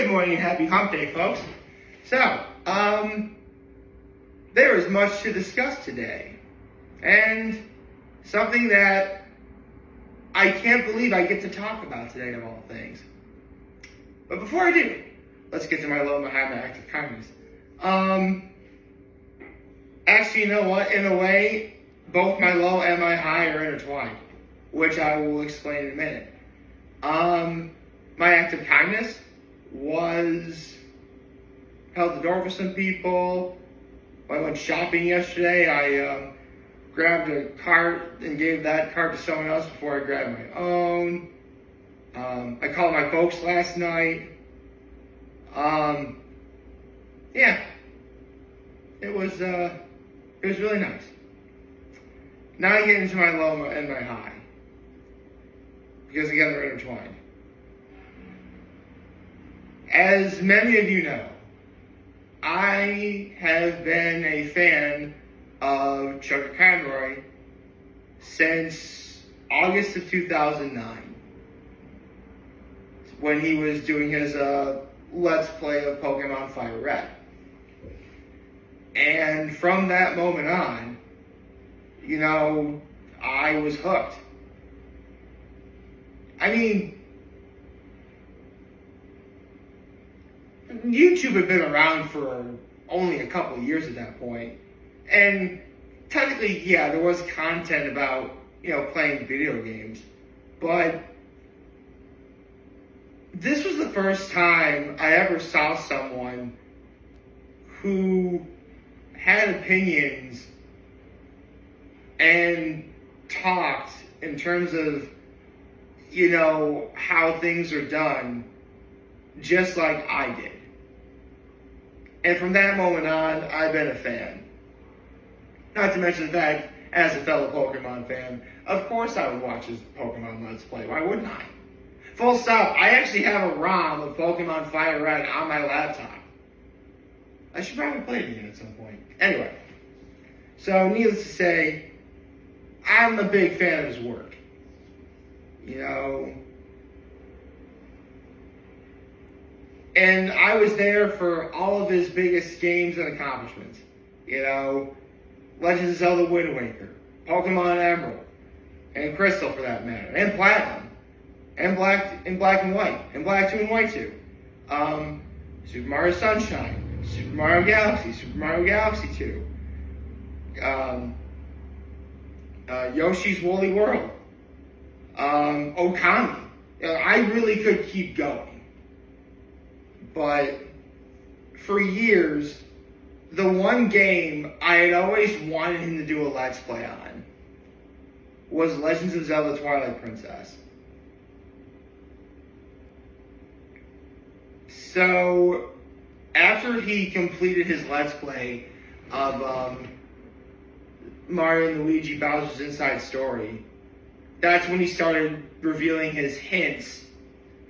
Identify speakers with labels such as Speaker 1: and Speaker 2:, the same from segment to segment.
Speaker 1: Good morning and happy hump day, folks. So, there is much to discuss today. And something that I can't believe I get to talk about today, of all things. But before I do, let's get to my low, my high, my act of kindness. Actually, you know what? In a way, both my low and my high are intertwined, which I will explain in a minute. My act of kindness was held the door for some people. When I went shopping yesterday, I grabbed a cart and gave that cart to someone else before I grabbed my own. I called my folks last night. Yeah, it was really nice. Now I get into my low and my high, because again they're intertwined. As many of you know, I have been a fan of Chuggaaconroy since August of 2009, when he was doing his Let's Play of Pokemon Fire Red. And from that moment on, you know, I was hooked. I mean, YouTube had been around for only a couple of years at that point. And technically, yeah, there was content about, you know, playing video games. But this was the first time I ever saw someone who had opinions and talked in terms of, you know, how things are done, just like I did. And from that moment on, I've been a fan. Not to mention the fact, as a fellow Pokemon fan, of course I would watch his Pokemon Let's Play. Why wouldn't I? Full stop. I actually have a ROM of Pokemon Fire Red on my laptop. I should probably play it again at some point. Anyway, so needless to say, I'm a big fan of his work. You know, and I was there for all of his biggest games and accomplishments. You know, Legend of Zelda Wind Waker, Pokemon Emerald, and Crystal for that matter, and Platinum, and Black and White, and Black 2 and White 2, Super Mario Sunshine, Super Mario Galaxy, Super Mario Galaxy 2, Yoshi's Woolly World, Okami. You know, I really could keep going. But for years, the one game I had always wanted him to do a Let's Play on was Legend of Zelda Twilight Princess. So, after he completed his Let's Play of Mario and Luigi Bowser's Inside Story, that's when he started revealing his hints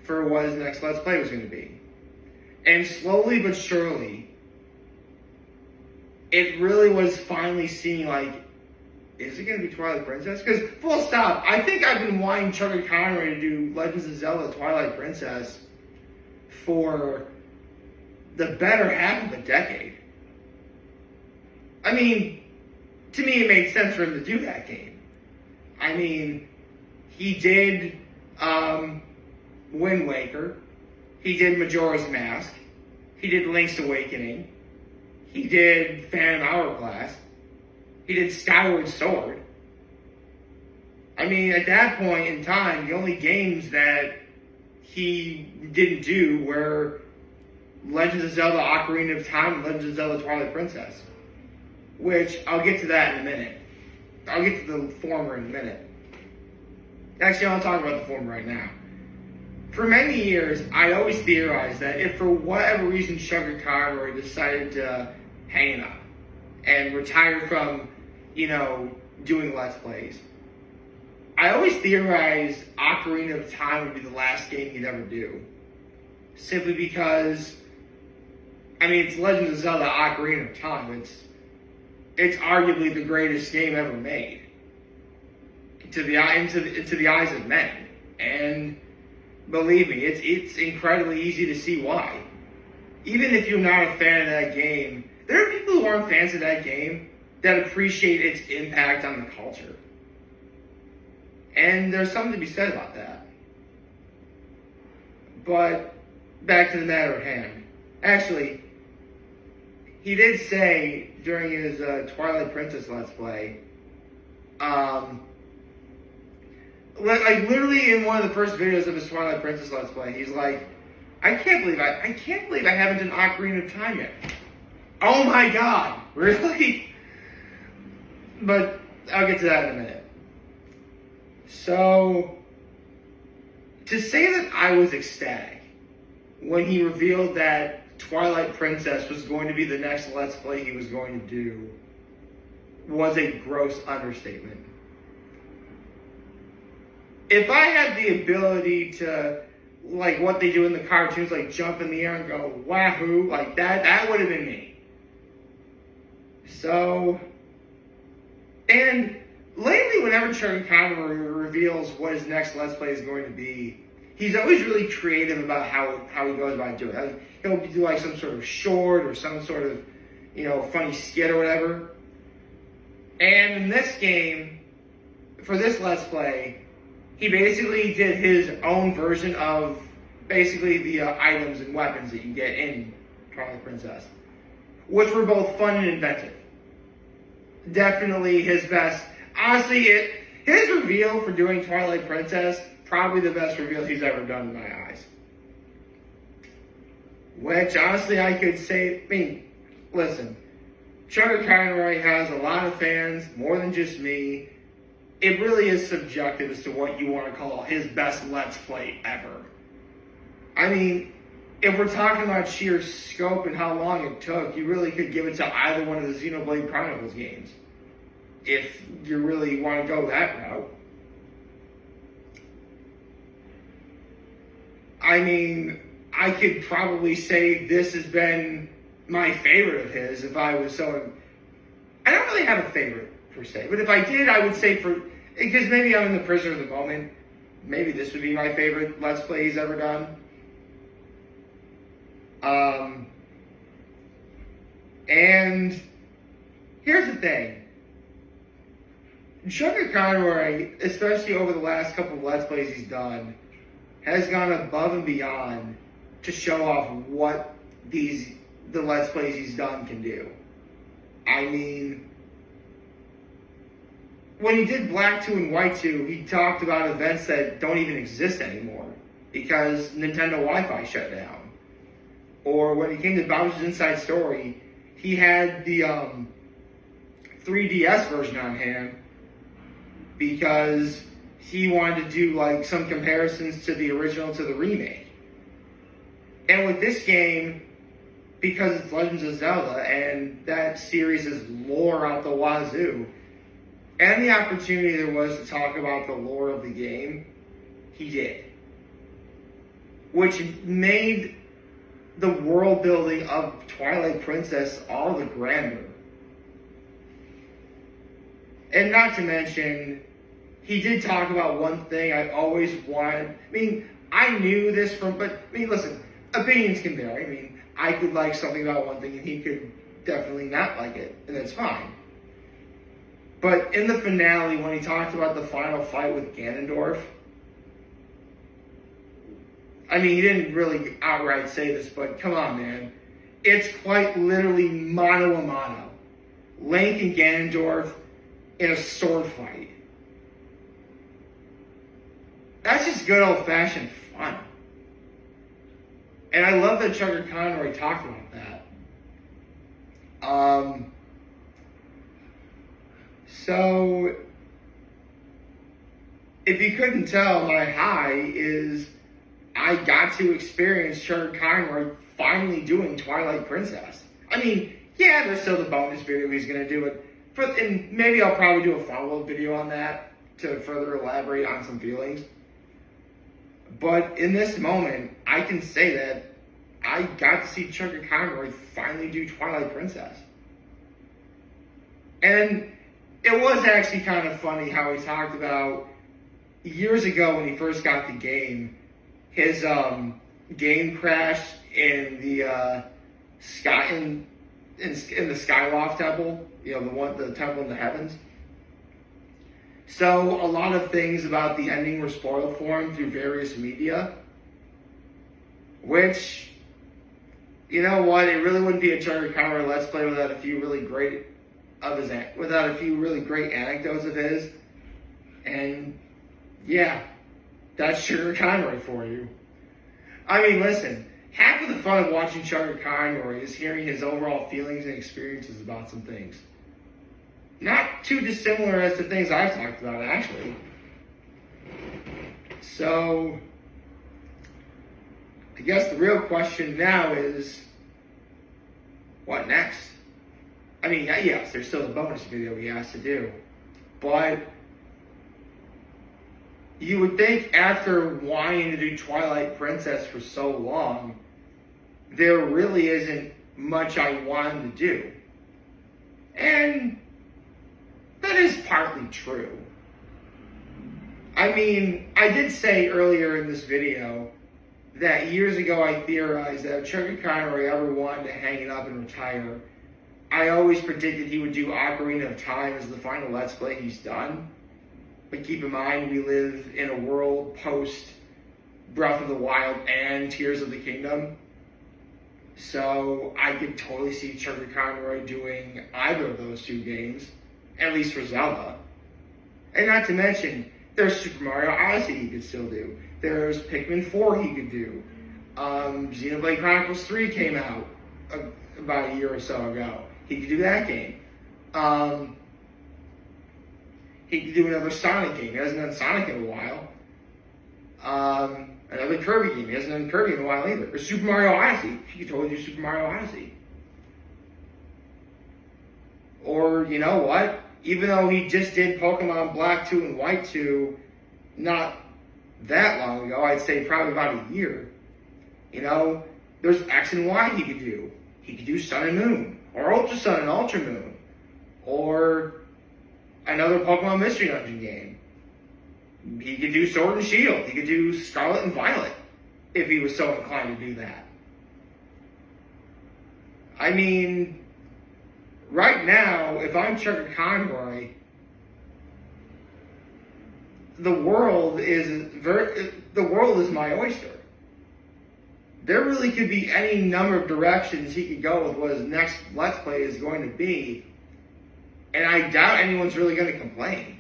Speaker 1: for what his next Let's Play was going to be. And slowly but surely, it really was finally seeing, like, is it going to be Twilight Princess? Because, full stop, I think I've been wanting Chuggaaconroy to do Legends of Zelda Twilight Princess for the better half of a decade. I mean, to me it made sense for him to do that game. I mean, he did Wind Waker. He did Majora's Mask. He did Link's Awakening. He did Phantom Hourglass. He did Skyward Sword. I mean, at that point in time, the only games that he didn't do were Legends of Zelda Ocarina of Time and Legends of Zelda Twilight Princess. Which, I'll get to that in a minute. I'll get to the former in a minute. Actually, I'll talk about the former right now. For many years, I always theorized that if for whatever reason Chuggaaconroy decided to hang it up and retire from, you know, doing Let's Plays, I always theorized Ocarina of Time would be the last game he'd ever do. Simply because, I mean, it's Legend of Zelda Ocarina of Time. It's arguably the greatest game ever made. To the eyes of men. And Believe me, it's incredibly easy to see why. Even if you're not a fan of that game, there are people who aren't fans of that game that appreciate its impact on the culture. And there's something to be said about that. But back to the matter at hand. Actually, he did say during his Twilight Princess Let's Play, like literally in one of the first videos of his Twilight Princess Let's Play, he's like, I can't believe I haven't done Ocarina of Time yet. Oh my god, really? But I'll get to that in a minute. So, to say that I was ecstatic when he revealed that Twilight Princess was going to be the next Let's Play he was going to do was a gross understatement. If I had the ability to, like what they do in the cartoons, like jump in the air and go wahoo, like that would have been me. So, and lately whenever Chuggaaconroy reveals what his next Let's Play is going to be, he's always really creative about how he goes about doing it. Like, he'll do like some sort of short or some sort of, funny skit or whatever. And in this game, for this Let's Play, he basically did his own version of basically the items and weapons that you get in Twilight Princess, which were both fun and inventive. Definitely his best. Honestly, his reveal for doing Twilight Princess, probably the best reveal he's ever done in my eyes. Which, honestly, I could say, listen, Chuggaaconroy has a lot of fans, more than just me. It really is subjective as to what you want to call his best Let's Play ever. I mean, if we're talking about sheer scope and how long it took, you really could give it to either one of the Xenoblade Chronicles games, if you really want to go that route. I mean, I could probably say this has been my favorite of his if I was so... I don't really have a favorite, per se, but if I did, I would say because maybe I'm in the prisoner of the moment, maybe this would be my favorite Let's Play he's ever done. And here's the thing. Chuggaaconroy, especially over the last couple of Let's Plays he's done, has gone above and beyond to show off what the Let's Plays he's done can do. I mean, when he did Black 2 and White 2, he talked about events that don't even exist anymore because Nintendo Wi-Fi shut down. Or when it came to Bowser's Inside Story, he had the 3DS version on hand because he wanted to do like some comparisons to the original to the remake. And with this game, because it's Legend of Zelda and that series is lore out the wazoo, and the opportunity there was to talk about the lore of the game, he did. Which made the world building of Twilight Princess all the grander. And not to mention, he did talk about one thing I always wanted. I knew this listen, opinions can vary. I could like something about one thing and he could definitely not like it, and that's fine. But in the finale, when he talked about the final fight with Ganondorf, he didn't really outright say this, but come on, man. It's quite literally mano a mano. Link and Ganondorf in a sword fight. That's just good old-fashioned fun. And I love that Chuggaaconroy talked about that. So, if you couldn't tell, my high is I got to experience Chuggaaconroy finally doing Twilight Princess. There's still the bonus video he's going to do it. And maybe I'll probably do a follow-up video on that to further elaborate on some feelings. But in this moment, I can say that I got to see Chuggaaconroy finally do Twilight Princess. And it was actually kind of funny how he talked about years ago when he first got the game, his game crashed in the sky in the Skyloft Temple, the temple in the heavens. So a lot of things about the ending were spoiled for him through various media, which, you know what, it really wouldn't be a Chuggaaconroy Let's Play without a few really great anecdotes of his. And yeah, that's Chuggaaconroy for you. I mean, listen, half of the fun of watching Chuggaaconroy is hearing his overall feelings and experiences about some things. Not too dissimilar as to things I've talked about, actually. So, I guess the real question now is, what next? I mean, yes, there's still a bonus video he has to do, but you would think after wanting to do Twilight Princess for so long, there really isn't much I want him to do. And that is partly true. I mean, I did say earlier in this video that years ago I theorized that if Chuggaaconroy ever wanted to hang it up and retire, I always predicted he would do Ocarina of Time as the final Let's Play he's done. But keep in mind, we live in a world post Breath of the Wild and Tears of the Kingdom. So I could totally see Chuggaaconroy doing either of those two games, at least for Zelda. And not to mention, there's Super Mario Odyssey he could still do. There's Pikmin 4 he could do. Xenoblade Chronicles 3 came out about a year or so ago. He could do that game. He could do another Sonic game. He hasn't done Sonic in a while. Another Kirby game. He hasn't done Kirby in a while either. Or Super Mario Odyssey. He could totally do Super Mario Odyssey. Or, you know what? Even though he just did Pokemon Black 2 and White 2 not that long ago, I'd say probably about a year. You know, there's X and Y he could do. He could do Sun and Moon. Or Ultra Sun and Ultra Moon. Or another Pokemon Mystery Dungeon game. He could do Sword and Shield. He could do Scarlet and Violet if he was so inclined to do that. I mean, right now, if I'm Chuggaaconroy, the world is my oyster. There really could be any number of directions he could go with what his next Let's Play is going to be, and I doubt anyone's really going to complain.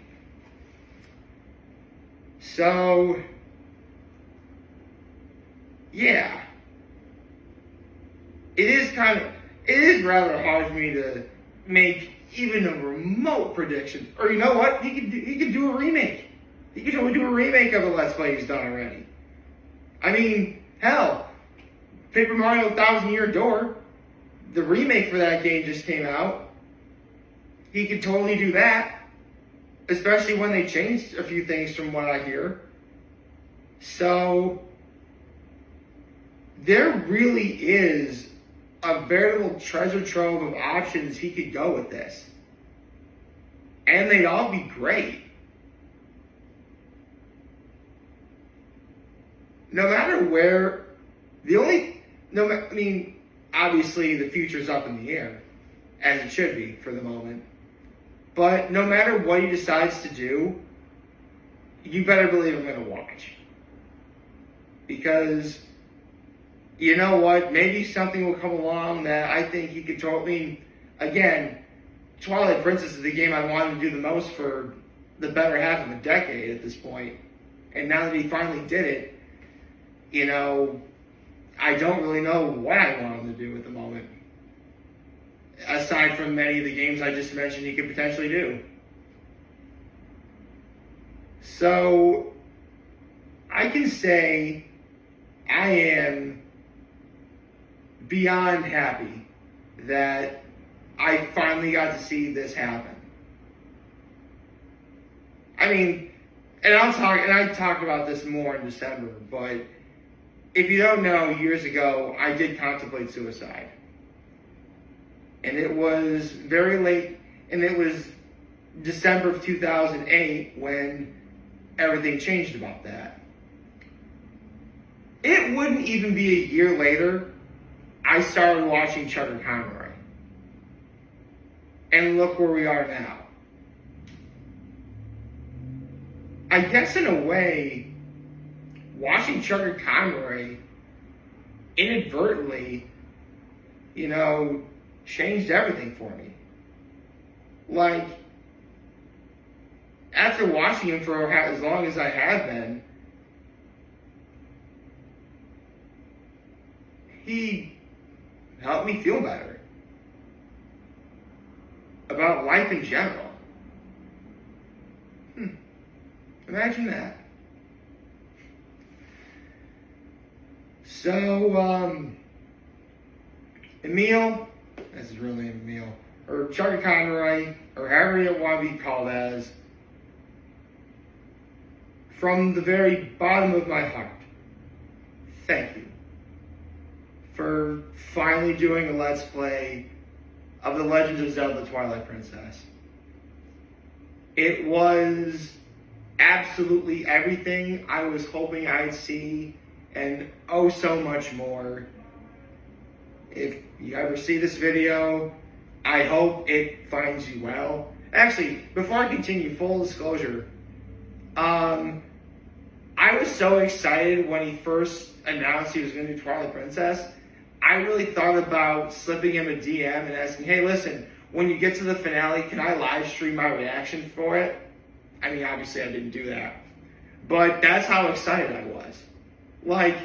Speaker 1: So, yeah. It is rather hard for me to make even a remote prediction. Or you know what? He could do a remake. He could totally do a remake of a Let's Play he's done already. I mean, hell, Paper Mario Thousand Year Door, the remake for that game just came out. He could totally do that. Especially when they changed a few things from what I hear. So, there really is a veritable treasure trove of options he could go with this. And they'd all be great. No matter where, obviously the future's up in the air, as it should be for the moment. But no matter what he decides to do, you better believe I'm going to watch. Because, you know what, maybe something will come along that I think he could totally, again, Twilight Princess is the game I wanted to do the most for the better half of a decade at this point. And now that he finally did it, you know, I don't really know what I want him to do at the moment. Aside from many of the games I just mentioned he could potentially do. So, I can say I am beyond happy that I finally got to see this happen. I mean, and I talked about this more in December, but if you don't know, years ago, I did contemplate suicide. And it was very late, and it was December of 2008 when everything changed about that. it wouldn't even be a year later, I started watching Chuggaaconroy. And look where we are now. I guess in a way, watching Chuggaaconroy inadvertently, changed everything for me. Like, after watching him for as long as I have been, he helped me feel better about life in general. Imagine that. So, Emil, that's his real name, Emil, or Chuggaaconroy, or however you want to be called as, from the very bottom of my heart, thank you for finally doing a Let's Play of the Legend of Zelda Twilight Princess. It was absolutely everything I was hoping I'd see, and oh so much more. If you ever see this video, I hope it finds you well. Actually, before I continue, full disclosure, I was so excited when he first announced he was going to do Twilight Princess. I really thought about slipping him a DM and asking, hey, listen, when you get to the finale, can I live stream my reaction for it? I mean, obviously I didn't do that. But that's how excited I was. Like,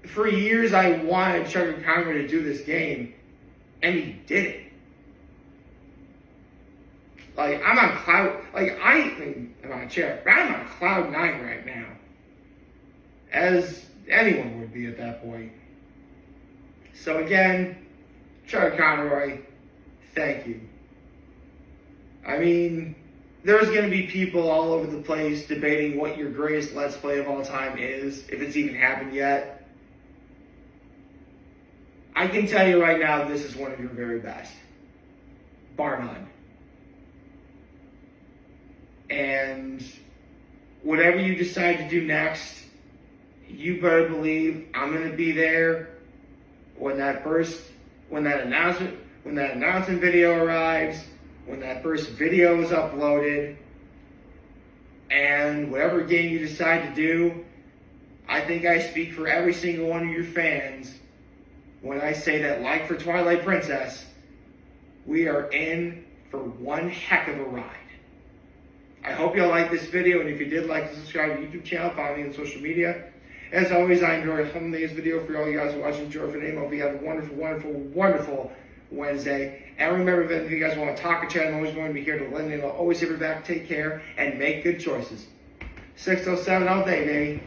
Speaker 1: for years I wanted Chuggaaconroy to do this game, and he did it. Like, I'm on I'm on a chair, but I'm on cloud 9 right now. As anyone would be at that point. So again, Chuggaaconroy, thank you. I mean, there's going to be people all over the place debating what your greatest Let's Play of all time is, if it's even happened yet. I can tell you right now, this is one of your very best. Bar none. And whatever you decide to do next, you better believe I'm going to be there when that announcement video arrives, when that first video is uploaded, and whatever game you decide to do. I think I speak for every single one of your fans when I say that, like for Twilight Princess, we are in for one heck of a ride. I hope y'all liked this video, and if you did, like and subscribe to the YouTube channel, follow me on social media. As always, I enjoyed filming this video for all you guys who are watching. Enjoy for the name. Hope you have a wonderful, wonderful, wonderful Wednesday. And remember, if you guys want to talk or chat, I'm always going to be here to lend, and I'll always have your back. Take care and make good choices. 607 all day, baby.